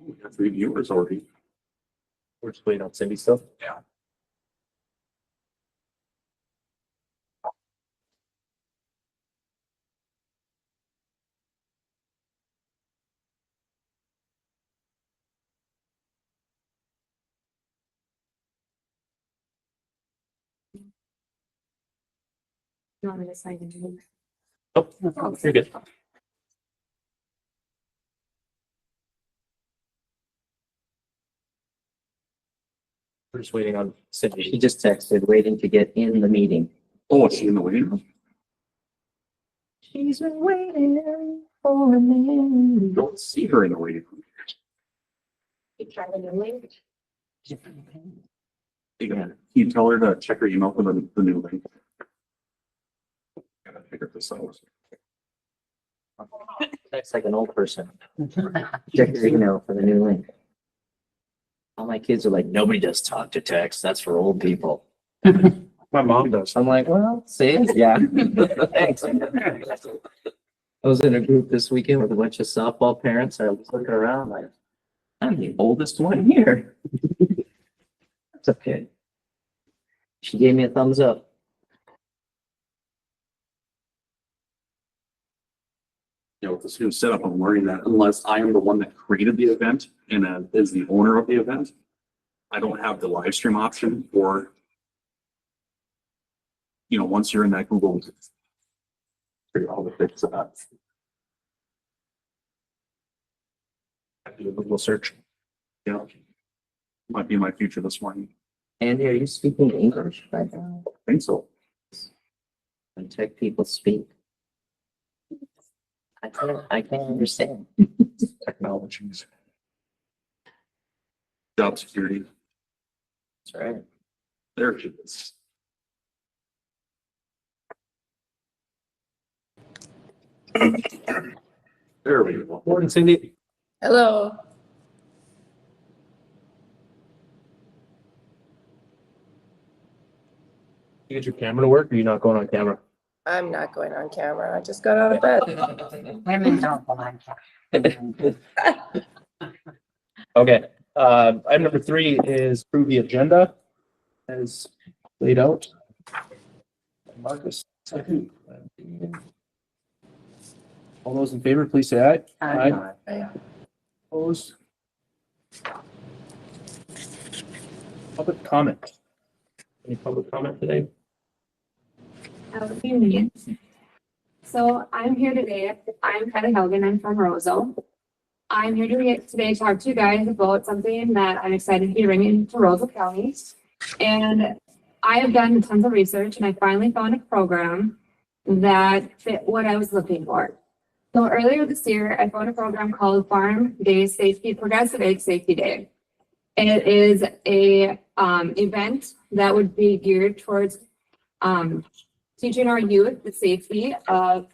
We got 3 viewers already. We're just waiting on Cindy stuff. Yeah. You want me to sign in? Oh, you're good. We're just waiting on Cindy. She just texted, waiting to get in the meeting. Oh, is she in the waiting room? She's been waiting for a minute. Don't see her in the waiting room. You try the new link. Can you tell her to check her email for the new link? Gotta figure this out. That's like an old person. Check your email for the new link. All my kids are like, nobody does talk to text. That's for old people. My mom does. I'm like, well, see, yeah. Thanks. I was in a group this weekend with a bunch of softball parents. I was looking around like, I'm the oldest one here. That's okay. She gave me a thumbs up. You know, with this new setup, I'm learning that unless I am the one that created the event and is the owner of the event, I don't have the live stream option for, you know, once you're in that Google, figure all the things about. I do a Google search. Yeah. Might be my future this morning. Andy, are you speaking English right now? I think so. When tech people speak. I can't understand. Technologies. Job security. That's right. There she is. There we go. Morning, Cindy. Hello. You get your camera to work or are you not going on camera? I'm not going on camera. I just got out of bed. Women don't go on camera. Okay, item number 3 is approve the agenda as laid out. Marcus, second. All those in favor, please say aye. Aye. Opposed? Public comment. Any public comment today? So I'm here today. I'm Kelly Helgen. I'm from Roseau. I'm here today to talk to you guys about something that I'm excited to be bringing to Roseau County. And I have done tons of research and I finally found a program that fit what I was looking for. So earlier this year, I found a program called Farm Day Safety, Progressive Egg Safety Day. It is a event that would be geared towards teaching our youth the safety of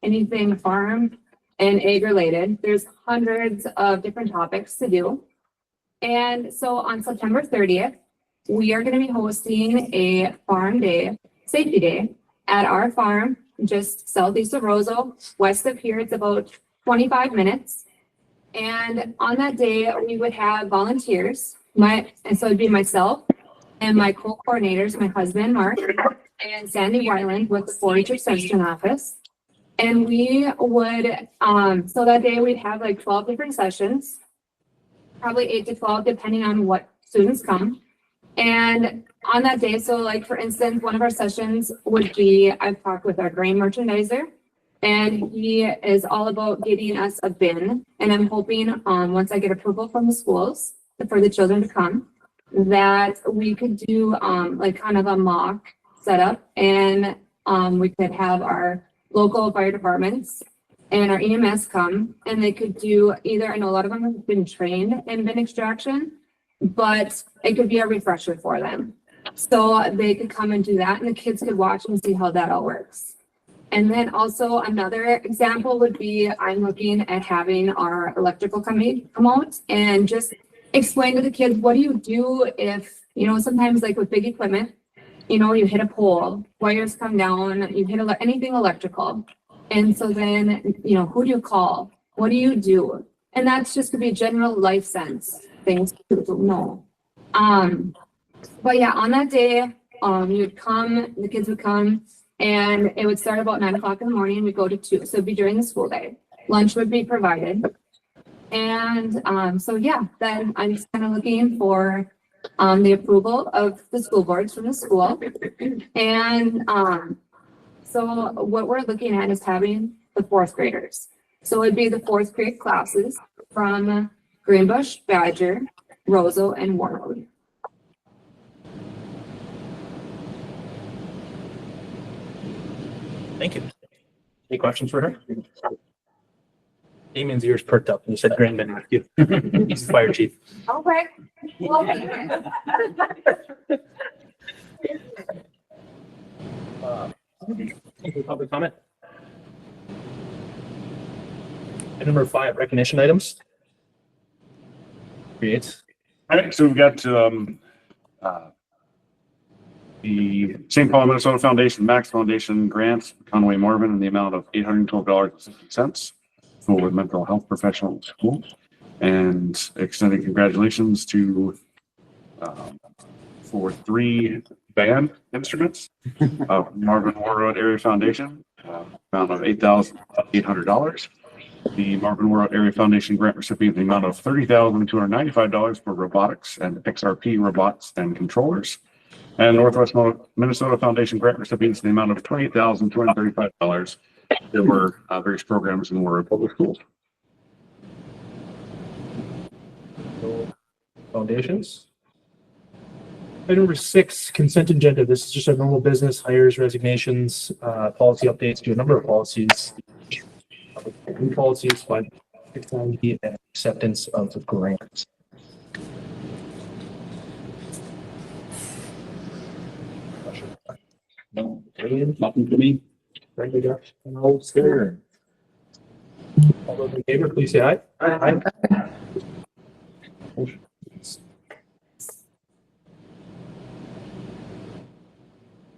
anything farm and egg related. There's hundreds of different topics to do. And so on September 30th, we are going to be hosting a Farm Day Safety Day at our farm, just southeast of Roseau. West of here, it's about 25 minutes. And on that day, we would have volunteers. And so it'd be myself and my co-coordinators, my husband, Mark, and Sandy Weiland with the 4-H Extension Office. And we would, so that day we'd have like 12 different sessions, probably 8 to 12, depending on what students come. And on that day, so like for instance, one of our sessions would be, I've talked with our grain merchandiser, and he is all about getting us a bin. And I'm hoping, once I get approval from the schools for the children to come, that we could do like kind of a mock setup, and we could have our local fire departments and our EMS come, and they could do either, I know a lot of them have been trained in bin extraction, but it could be a refresher for them. So they could come and do that, and the kids could watch and see how that all works. And then also another example would be, I'm looking at having our electrical company come out and just explain to the kids, what do you do if, you know, sometimes like with big equipment, you know, you hit a pole, wires come down, you hit anything electrical. And so then, you know, who do you call? What do you do? And that's just to be general life sense things people don't know. But yeah, on that day, you'd come, the kids would come, and it would start about 9 o'clock in the morning. We'd go to 2, so it'd be during the school day. Lunch would be provided. And so yeah, then I'm just kind of looking for the approval of the school boards from the school. And so what we're looking at is having the 4th graders. So it'd be the 4th grade classes from Greenbush, Badger, Roseau, and Warroad. Thank you. Any questions for her? Damien's ears perked up and he said Grandman. He's the fire chief. Okay. Well, Public comment. And number 5, recognition items. Creates. All right, so we've got the St. Paul, Minnesota Foundation, Max Foundation grant, Conway Marvin, in the amount of $812.60 for mental health professional at school, and extending congratulations to for 3 band instruments of Marvin Warroad Area Foundation, amount of $8,800. The Marvin Warroad Area Foundation grant recipient, the amount of $30,295 for robotics and XRP robots and controllers. And Northwest Minnesota Foundation grant recipients, the amount of $28,235 that were various programs in Warroad Public Schools. Foundations. Item number 6, consent agenda. This is just our normal business, hires, resignations, policy updates, do a number of policies. New policies, but technology and acceptance of the grants. No, nothing for me. Thank you, Josh. No, sir. All those in favor, please say aye. Aye.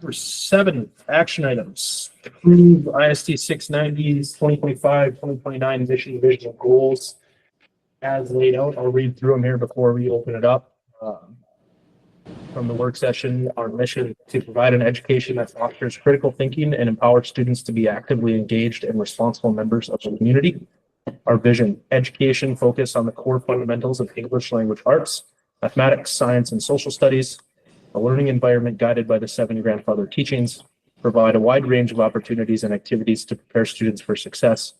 Number 7, action items. Approve ISD 690's 2025-2029 mission, vision, and goals as laid out. I'll read through them here before we open it up. From the work session, our mission to provide an education that fosters critical thinking and empowers students to be actively engaged and responsible members of the community. Our vision, education focused on the core fundamentals of English language arts, mathematics, science, and social studies, a learning environment guided by the 7 grandfather teachings, provide a wide range of opportunities and activities to prepare students for success,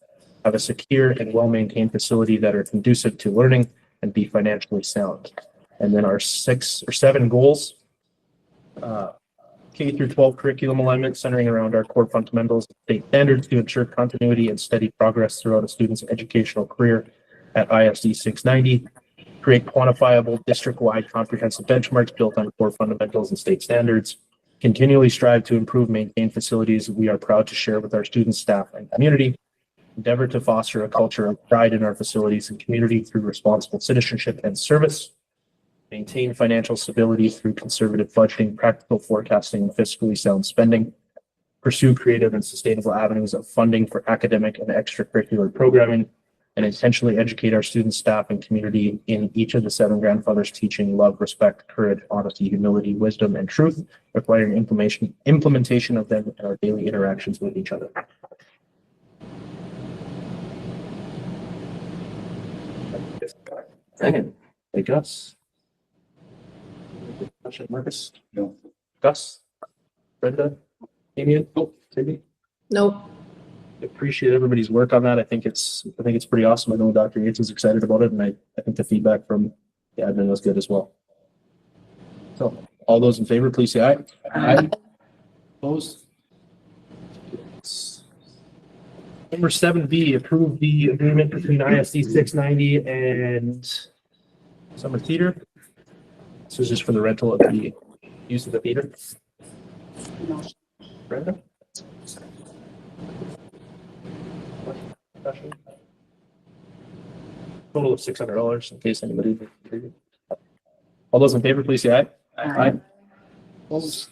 have a secure and well-maintained facility that are conducive to learning, and be financially sound. And then our 7 goals, K through 12 curriculum alignment centering around our core fundamentals, state standards to ensure continuity and steady progress throughout a student's educational career at ISD 690, create quantifiable district-wide comprehensive benchmarks built on core fundamentals and state standards, continually strive to improve maintain facilities we are proud to share with our students, staff, and community, endeavor to foster a culture of pride in our facilities and community through responsible citizenship and service, maintain financial stability through conservative budgeting, practical forecasting, and fiscally sound spending, pursue creative and sustainable avenues of funding for academic and extracurricular programming, and intentionally educate our students, staff, and community in each of the 7 grandfathers teaching love, respect, courage, honesty, humility, wisdom, and truth, requiring implementation of them in our daily interactions with each other. Second. Hey, Gus. Question, Marcus? No. Gus? Brenda? Damien? Oh, Timmy? Nope. Appreciate everybody's work on that. I think it's pretty awesome. I know Dr. Yates is excited about it, and I think the feedback from the admin was good as well. So all those in favor, please say aye. Aye. Opposed? Number 7B, approve the agreement between ISD 690 and Summer Theater. This is just for the rental of the use of the theater. Brenda? Total of $600 in case anybody. All those in favor, please say aye. Aye. Opposed?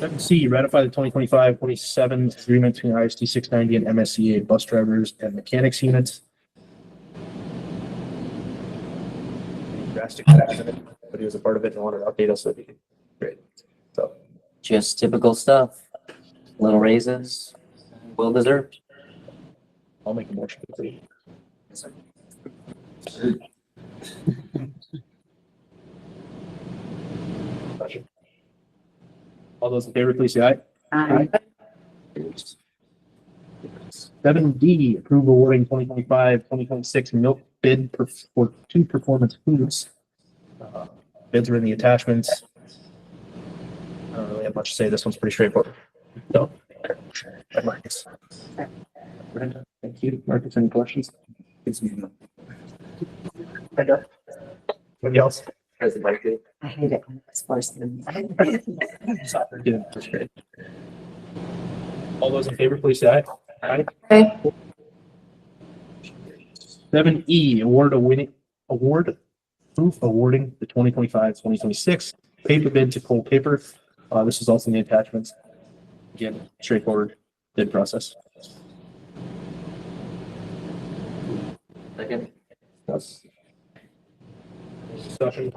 7C, ratify the 2025-27 agreement between ISD 690 and MSCA bus drivers and mechanics units. Drastic accident, but he was a part of it and wanted to update us. So that'd be great. So Just typical stuff. Little raises, well deserved. I'll make a motion. Please. All those in favor, please say aye. Aye. 7D, approve awarding 2025-2026 milk bid for two performance foods. Bids are in the attachments. I don't really have much to say. This one's pretty straightforward. So, Marcus. Brenda, thank you. Marcus, any questions? Brenda? Anybody else? President. I hate it. It's first. Yeah, that's great. All those in favor, please say aye. Aye. Okay. 7E, awarding proof awarding the 2025-2026 paper bid to Cole Paper. This is also in the attachments. Again, straightforward bid process. Second. Yes. Discussion.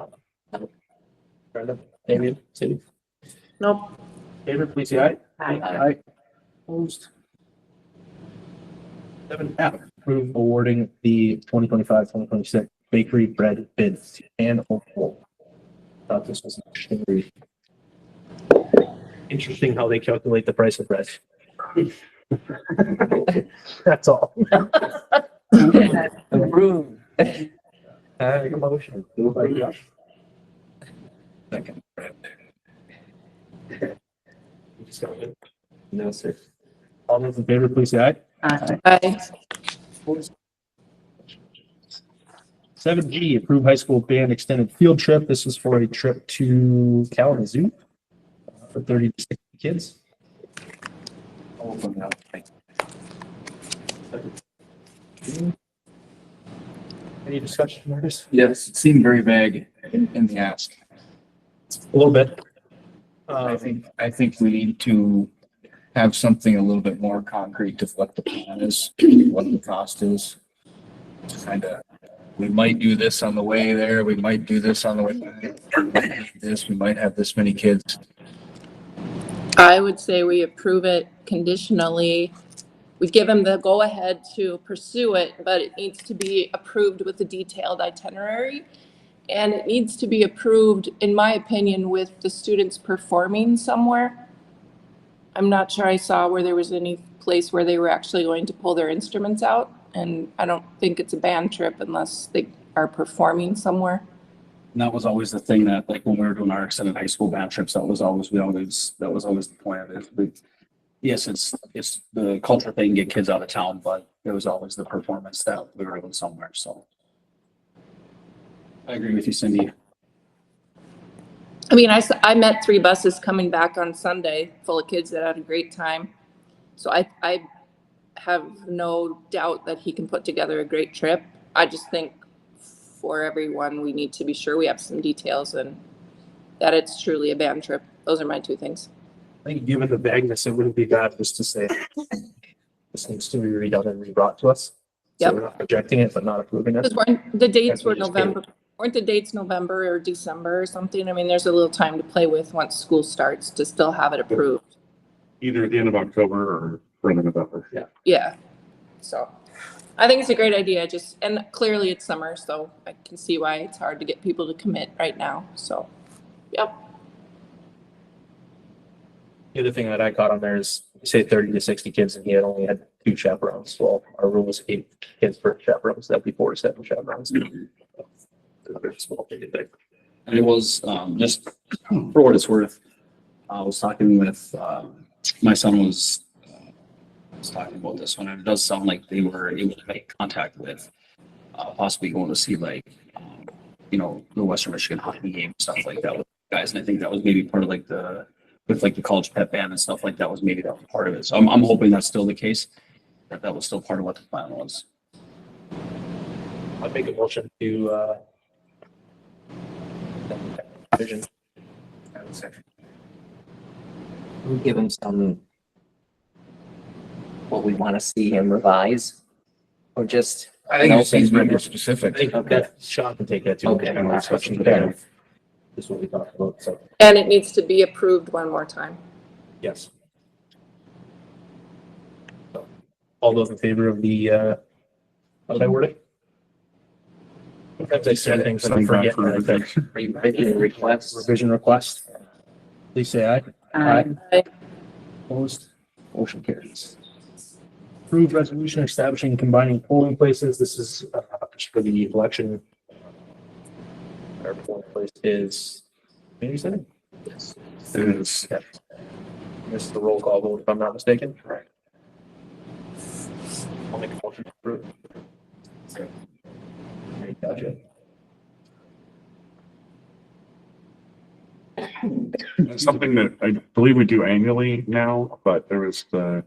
Brenda, Damien, Cindy. Nope. Favor, please say aye. Aye. Aye. Opposed. 7F, approve awarding the 2025-2026 bakery bread bid to Ann O'Connell. Thought this was interesting how they calculate the price of bread. That's all. Approved. Make a motion. Second. No, sir. All those in favor, please say aye. Aye. 7G, approve high school band extended field trip. This is for a trip to Kalamazoo for 30 to 60 kids. I'll open it up. Any discussion, Marcus? Yes, it seemed very vague in the ask. A little bit. I think we need to have something a little bit more concrete to what the plan is, what the cost is. Kind of, we might do this on the way there, we might do this on the way back. This, we might have this many kids. I would say we approve it conditionally. We give him the go-ahead to pursue it, but it needs to be approved with a detailed itinerary. And it needs to be approved, in my opinion, with the students performing somewhere. I'm not sure I saw where there was any place where they were actually going to pull their instruments out. And I don't think it's a band trip unless they are performing somewhere. And that was always the thing that, like, when we were doing our extended high school band trips, that was always the point of it. Yes, it's the culture thing, get kids out of town, but it was always the performance that we were doing somewhere, so. I agree with you, Cindy. I mean, I met 3 buses coming back on Sunday full of kids that had a great time. So I have no doubt that he can put together a great trip. I just think for everyone, we need to be sure we have some details and that it's truly a band trip. Those are my 2 things. I think given the vagueness, it wouldn't be bad just to say this needs to be redone and rebrought to us. So Yep. we're not projecting it, but not approving it. Because the dates were That's what November, weren't the dates November or December or something? I mean, there's a little time to play with once school starts to still have it approved. Either at the end of October or early November. Yeah. So I think it's a great idea. And clearly it's summer, so I can see why it's hard to get people to commit right now. So, yep. The other thing that I caught on there is, you say 30 to 60 kids and he had only had 2 chaperones. Well, our rule was 8 kids per chaperones. That'd be 4 to 7 chaperones. Another small thing. And it was, just for what it's worth, I was talking with, my son was talking about this one, and it does sound like they were able to make contact with, possibly going to see, like, the Western Michigan hockey game, stuff like that with guys. And I think that was maybe part of with the college pep band and stuff like that was part of it. So I'm hoping that's still the case, that was still part of what the plan was. I'd make a motion to, vision. We'll give him some, what we want to see him revise, or just, I think it just needs to be more specific. I think that Sean can take that too. Okay. And last question, yeah. This is what we talked about, so, And it needs to be approved one more time. yes. So, all those in favor of the, how did I word it? Sometimes I say things and I forget what I said. revision requests. Revision request. Please say aye. Aye. Opposed? Motion carries. Approved resolution establishing and combining polling places. This is for the election. Our polling place is community center. It is. This is the roll call vote, if I'm not mistaken. Correct. I'll make a motion to approve. Gotcha. It's something that I believe we do annually now, but there was the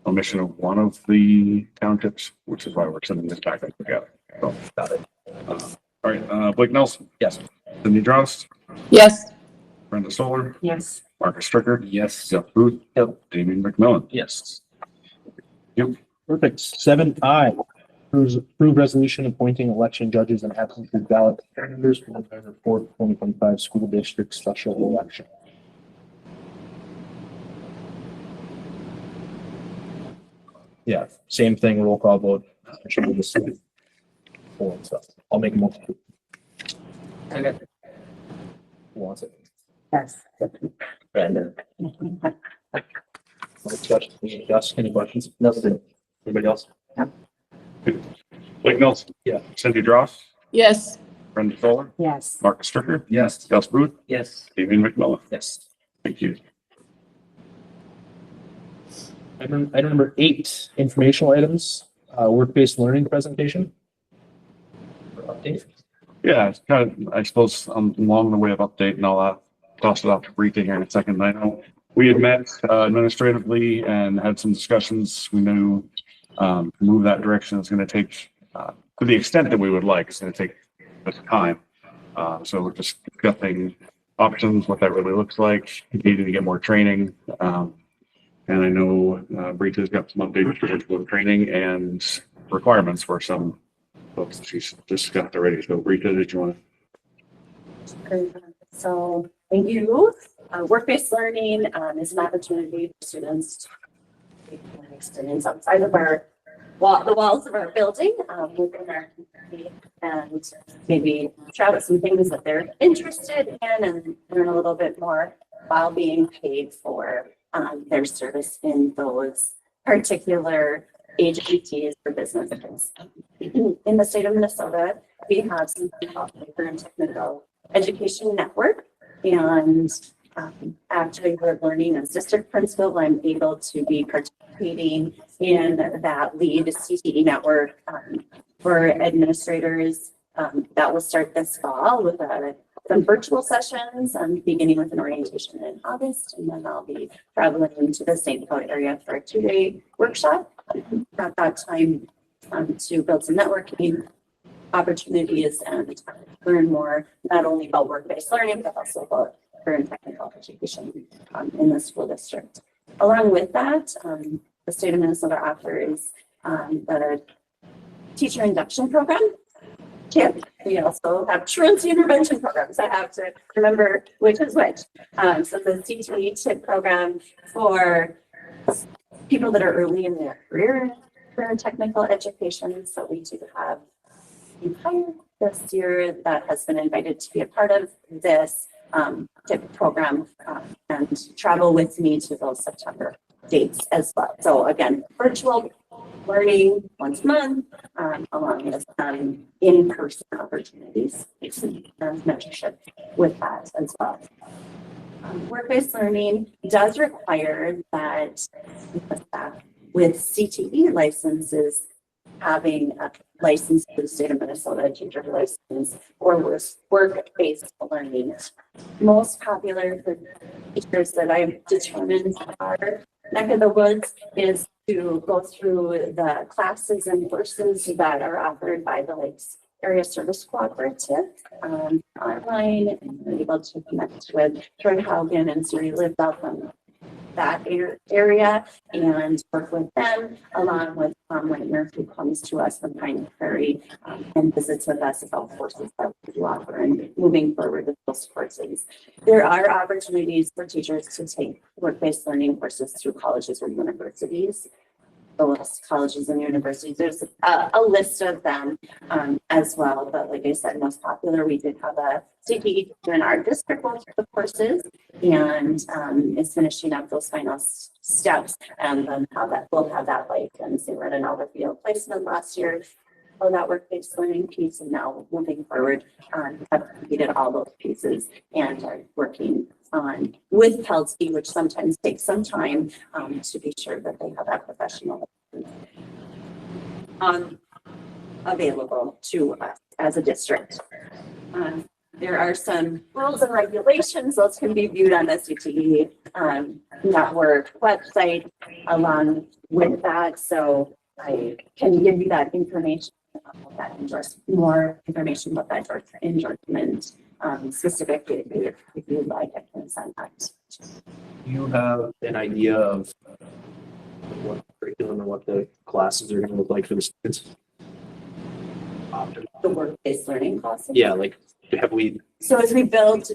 omission of one of the townships, which is why we're sending this back up together. So, Got it. all right, Blake Nelson. Yes. Cindy Drost, Yes. Brenda Stoller, Yes. Marcus Stricker, Yes. Jeff Booth, Yep. Damien McMillan. Yes. Yep. Perfect. 7I, approve resolution appointing election judges and absentee ballot candidates for the November 4th, 2025 school district special election. Yeah, same thing, roll call vote. Should be the same. Polling stuff. I'll make a motion. Okay. Who wants it? Yes. Brandon. Gus, any questions? Nothing. Anybody else? Blake Nelson. Yeah. Cindy Drost, Yes. Brenda Stoller, Yes. Marcus Stricker, Yes. Jeff Booth, Yes. Damien McMillan. Yes. Thank you. Item number 8, informational items, work-based learning presentation. For update. Yeah, it's kind of, I suppose, along the way of update, and I'll toss it off to Rita here in a second. I know we had met administratively and had some discussions. We knew move that direction is going to take, to the extent that we would like, it's going to take a bit of time. So we're just discussing options, what that really looks like, needing to get more training. And I know Rita's got some updates for training and requirements for some folks that she's discussed already. So Rita, did you want to? So thank you. Work-based learning is an opportunity for students to take an experience outside of the walls of our building within our community and maybe try out some things that they're interested in and learn a little bit more while being paid for their service in those particular agencies or businesses. In the state of Minnesota, we have something called the Labor and Technical Education Network. And after we're learning as district principal, I'm able to be participating in that lead CTE network for administrators. That will start this fall with some virtual sessions, beginning with an orientation in August, and then I'll be traveling into the St. Paul area for a 2-day workshop at that time to build some networking opportunities and learn more, not only about work-based learning, but also about current technical education in the school district. Along with that, the state of Minnesota offers the teacher induction program. Yeah, we also have truancy intervention programs. I have to remember which is which. So the CTE TIP program for people that are early in their career for technical education. So we do have a hire this year that has been invited to be a part of this TIP program and travel with me to those September dates as well. So again, virtual learning once a month, along with in-person opportunities and mentorship with that as well. Work-based learning does require that staff with CTE licenses having a license for the state of Minnesota, teacher license, or work-based learning. Most popular for teachers that I've determined are neck of the woods is to go through the classes and courses that are offered by the Lakes Area Service Cooperative online, and able to connect with Troy Haugen and Suri Lived out on that area and work with them along with Tom Leitner, who comes to us from Pine Prairie and visits with us about courses that we do offer and moving forward with those courses. There are opportunities for teachers to take work-based learning courses through colleges or universities. Those colleges and universities, there's a list of them as well. But like I said, most popular, we did have a CTE in our district go through the courses and is finishing up those final steps. And then we'll have that license. They ran an overfield placement last year for that work-based learning piece. And now moving forward, have completed all those pieces and are working on with Pelsky, which sometimes takes some time to be sure that they have that professional available to us as a district. There are some rules and regulations. Those can be viewed on the CTE network website along with that. So I can give you that information about that more information about that endorsement. Specifically, if you'd like, I can send that. Do you have an idea of what curriculum or what the classes are going to look like for the students? The work-based learning classes? Yeah, like have we? So as we build,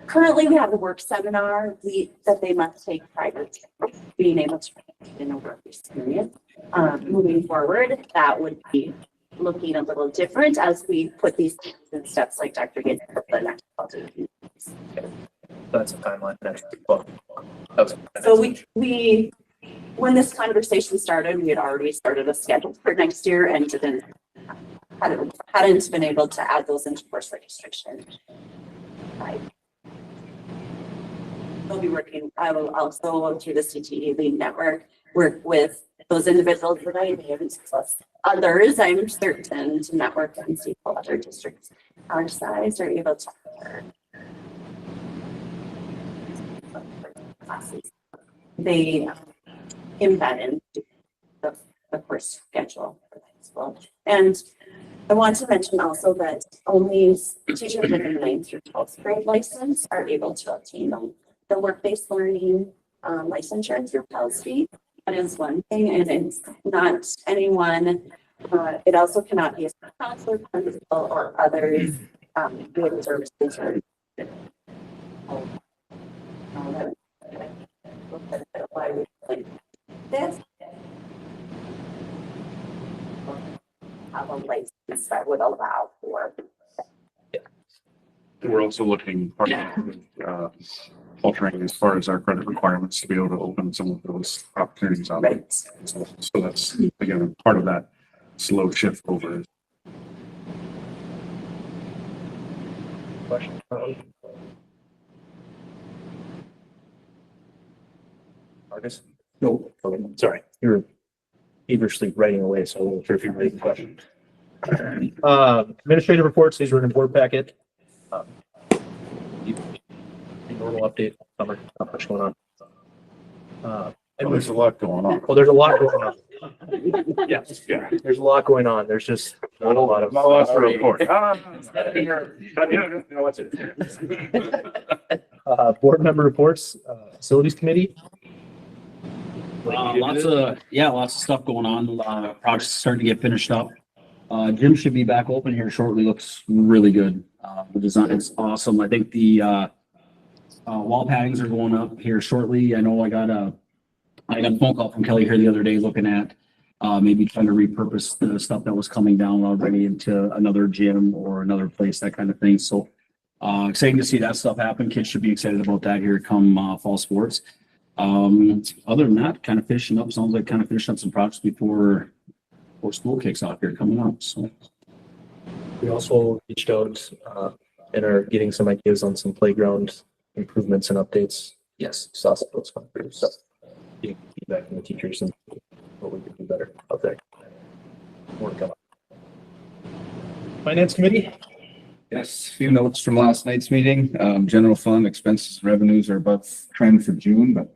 currently we have a work seminar that they must take prior to being able to participate in a work experience. Moving forward, that would be looking a little different as we put these things in steps like Dr. Gates put the next. That's a timeline. So we when this conversation started, we had already started a schedule for next year and hadn't been able to add those into course registration. Right. We'll be working. I will also through the CTE Lead Network work with those individuals that I named plus others. I'm certain to network and see how other districts our size are able to offer classes. They embed into the course schedule for high school. And I want to mention also that only teachers with a 9th through 12th grade license are able to obtain the work-based learning licensure through Pelsky. That is one thing, and it's not anyone. It also cannot be a counselor, principal, or others with services or this have a license that would allow for. We're also looking altering as far as our credit requirements to be able to open some of those opportunities out. Right. So that's again part of that slow shift over. Question. Marcus? No. Okay. Sorry, you were feverishly writing away, so I wasn't sure if you were reading the question. Administrative reports, these were in the board packet. Normal update, summer, not much going on. And there's a lot going on. Well, there's a lot going on. Yeah, there's a lot going on. There's just not a lot of. Not a lot to report. Board member reports, facilities committee. Lots of stuff going on. Projects starting to get finished up. Gym should be back open here shortly. Looks really good. The design is awesome. I think the wall paddings are going up here shortly. I know I got a phone call from Kelly here the other day looking at maybe trying to repurpose the stuff that was coming down already into another gym or another place, that kind of thing. So exciting to see that stuff happen. Kids should be excited about that here come fall sports. Other than that, kind of finishing up. Sounds like kind of finishing up some projects before school kicks off here coming up. So We also reached out and are getting some ideas on some playground improvements and updates. Yes, saw some of those come through. So getting feedback from the teachers and what we could do better out there. More to come. Finance committee. Yes, a few notes from last night's meeting. General fund expenses revenues are above trend for June, but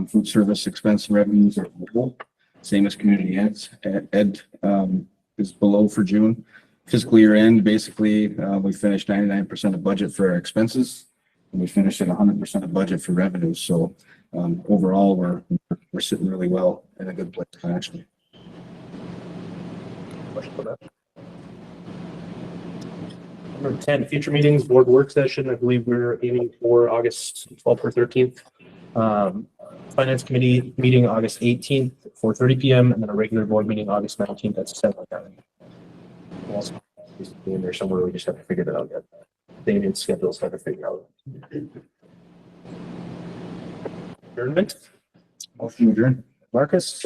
food service expense revenues are low. Same as community ed is below for June. Fiscal year end, basically, we finished 99% of budget for our expenses. And we finished at 100% of budget for revenue. So overall, we're sitting really well in a good place financially. Number 10, future meetings, board work session. I believe we're aiming for August 12th or 13th. Finance committee meeting August 18th, 4:30 p.m. and then a regular board meeting August 19th at 7 p.m. Also, in there somewhere, we just have to figure that out yet. David schedules have to figure out. Adjournment. Motion adjourned. Marcus.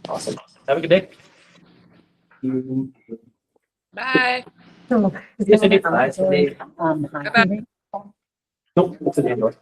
Awesome. Have a good day. Bye. Yes, I did. Bye, Cindy. Nope, it's an indoor.